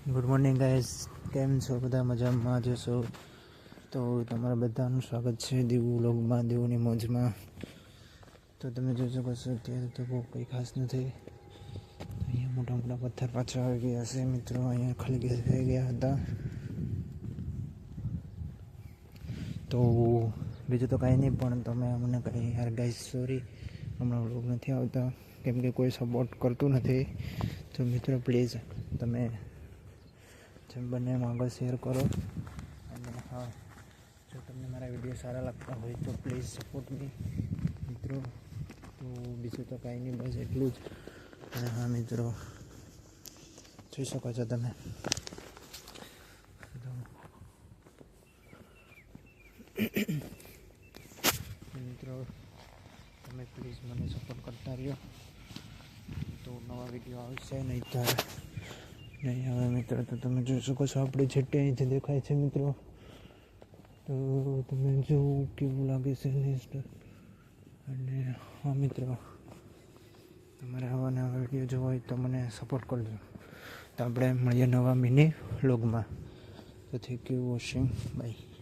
Good morning guys, કેમ છો? બધા મજામાં જશો તો તમારા બધાનું સ્વાગત છે દીવ વ્લોગમાં, દીવની મોજમાં. તો તમે જોઈ શકો છો અત્યારે તો બહુ કંઈ ખાસ નથી. અહીંયા મોટા મોટા પથ્થર પાછા આવી ગયા છે મિત્રો. અહીંયા ખાલી થઈ ગયા હતા. તો બીજું તો કાંઈ નહીં, પણ તમે અમને કંઈ યાર ગાઈઝ સોરી, હમણાં વ્લોગ નથી આવતા કેમ કે કોઈ સપોર્ટ કરતું નથી. તો મિત્રો પ્લીઝ તમે જેમ બને એમ આગળ શેર કરો. અને હા, જો તમને મારા વિડીયો સારા લાગતા હોય તો પ્લીઝ સપોર્ટ મી મિત્રો. તો બીજું તો કાંઈ નહીં, બસ એટલું જ. અને હા મિત્રો, જોઈ શકો છો તમે મિત્રો, તમે પ્લીઝ મને સપોર્ટ કરતા રહ્યો તો નવા વિડીયો આવશે. નહીં હવે મિત્રો, તો તમે જોઈ શકો છો આપણે છેટે અહીંથી દેખાય છે મિત્રો. તો તમે જો કેવું લાગે છે નેક્સ્ટ. અને હા મિત્રો, તમારે આવા નવા વિડીયો જોવા હોય તો મને સપોર્ટ કરજો. તો આપણે મળીએ નવા મિની વ્લોગમાં. તો થેન્ક યુ વોચિંગ, બાય.